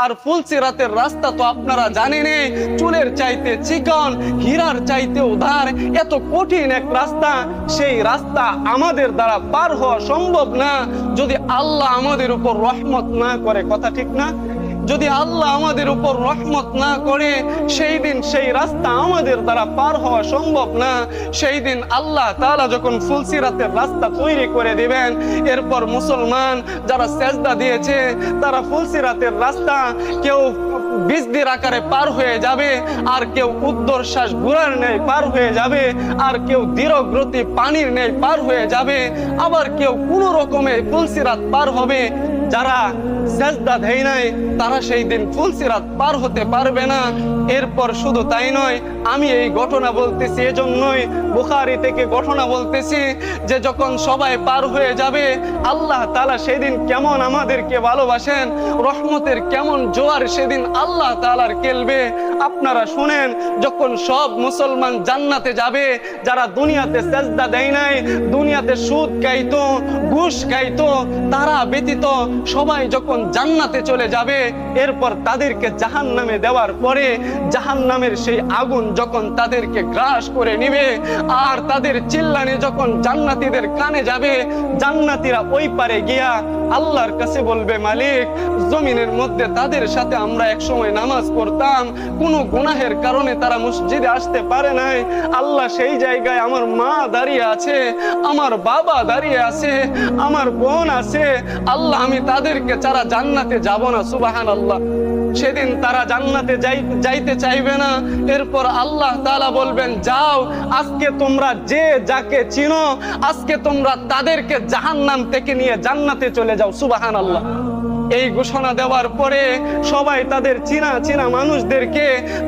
আর ফুলসিরাতের রাস্তা তো আপনারা জানেনই, চুলের চাইতে চিকন, হীরার চাইতে উধার, এত কঠিন এক রাস্তা। সেই রাস্তা আমাদের দ্বারা পার হওয়া সম্ভব না যদি আল্লাহ আমাদের উপর রহমত না করে। কথা ঠিক না? যদি আল্লাহ আমাদের উপর রহমত না করে, সেই দিন সেই রাস্তা আমাদের দ্বারা পার হওয়া সম্ভব না। সেই দিন আল্লাহ তাআলা যখন ফুলসিরাতের রাস্তা তৈরি করে দিবেন, এরপর মুসলমান যারা সেজদা দিয়েছে তারা ফুলসিরাতের রাস্তা কেউ বিজদির আকারে পার হয়ে যাবে, আর কেউ উদ্দর্শ্বাস ঘোড়ার ন্যায় পার হয়ে যাবে, আর কেউ ধীরগতি পানির ন্যায় পার হয়ে যাবে, আবার কেউ কোনো রকমে ফুলসিরাত পার হবে। যারা সেজদা দেয় নাই তারা সেই দিন ফুলসিরাত পার হতে পারবে না। এরপর শুধু তাই নয়, আমি এই ঘটনা বলতেছি এজন্যই, বুখারী থেকে ঘটনা বলতেছি, যে যখন সবাই পার হয়ে যাবে, আল্লাহ তাআলা সেদিন কেমন আমাদেরকে ভালোবাসেন, রহমতের কেমন জোয়ার সেদিন আল্লাহ তাআলার খেলবে। আপনারা শুনেন, যখন সব মুসলমান জান্নাতে যাবে, যারা দুনিয়াতে সেজদা দেয় নাই, দুনিয়াতে সুদ খাইতো, ঘুষ খাইতো, তারা ব্যতীত সবাই যখন জান্নাতে চলে যাবে, এরপর তাদেরকে জাহান্নামে দেওয়ার পরে জাহান্নামের সেই আগুন যখন তাদেরকে গ্রাস করে নিবে, আর তাদের চিল্লানি যখন জান্নাতীদের কানে যাবে, জান্নাতীরা ওই পারে গিয়া আল্লাহর কাছে বলবে, মালিক, জমিনের মধ্যে তাদের সাথে আমরা এক সময় নামাজ পড়তাম, কোনো গুনাহের কারণে তারা মসজিদে আসতে পারে নাই। আল্লাহ, সেই জায়গায় আমার মা দাঁড়িয়ে আছে, আমার বাবা দাঁড়িয়ে আছে, আমার বোন আছে। আল্লাহ, আমি তাদেরকে ছাড়া জান্নাতে যাব না। সুবহানাল্লাহ। সেদিন তারা জান্নাতে যাইতে চাইবে না। এরপর আল্লাহ তাআলা বলবেন, যাও, আজকে তোমরা যে যাকে চিনো, আজকে তোমরা তাদেরকে জাহান্নাম থেকে নিয়ে জান্নাতে চলে যাও। সুবহানাল্লাহ। এই ঘোষণা দেওয়ার পরে সবাই তাদের চিনা মানুষদেরকে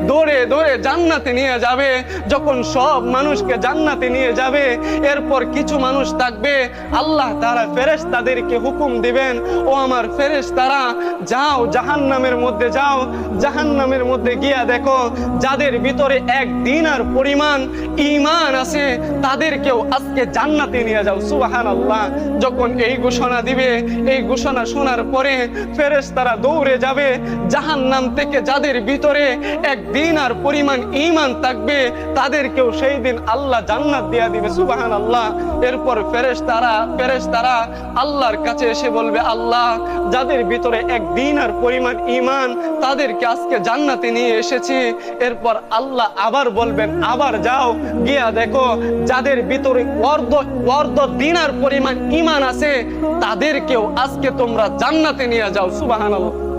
দৌড়ে দৌড়ে জান্নাতে নিয়ে যাবে। যখন সব মানুষকে জান্নাতে নিয়ে যাবে, এরপর কিছু মানুষ থাকবে, আল্লাহ তাআলা ফেরেশতাদেরকে হুকুম দিবেন, ও আমার ফেরেশতারা, যাও জাহান্নামের মধ্যে যাও, জাহান্নামের মধ্যে গিয়া দেখো যাদের ভিতরে এক দিনার পরিমাণ ঈমান আছে, তাদেরকেও আজকে জান্নাতে নিয়ে যাও। সুবহানাল্লাহ। যখন এই ঘোষণা দিবে, এই ঘোষণা শোনার পরে ফেরেশতারা দৌড়ে যাবে, জাহান্নাম থেকে যাদের ভিতরে এক দিনার পরিমাণ ঈমান থাকবে, তাদেরকেও সেই দিন আল্লাহ জান্নাত দিয়ে দিবে। সুবহানাল্লাহ। এরপর ফেরেশতারা আল্লাহর কাছে এসে বলবে, আল্লাহ, যাদের ভিতরে এক দিনার পরিমাণ ঈমান, তাদেরকে আজকে জান্নাতে নিয়ে এসেছি। এরপর আল্লাহ আবার বলবেন, আবার যাও, গিয়া দেখো যাদের ভিতরে অর্ধ দিনার পরিমাণ ঈমান আছে, তাদেরকেও আজকে তোমরা জান্নাতে নিয়ে যাও। সুবহানাল্লাহ।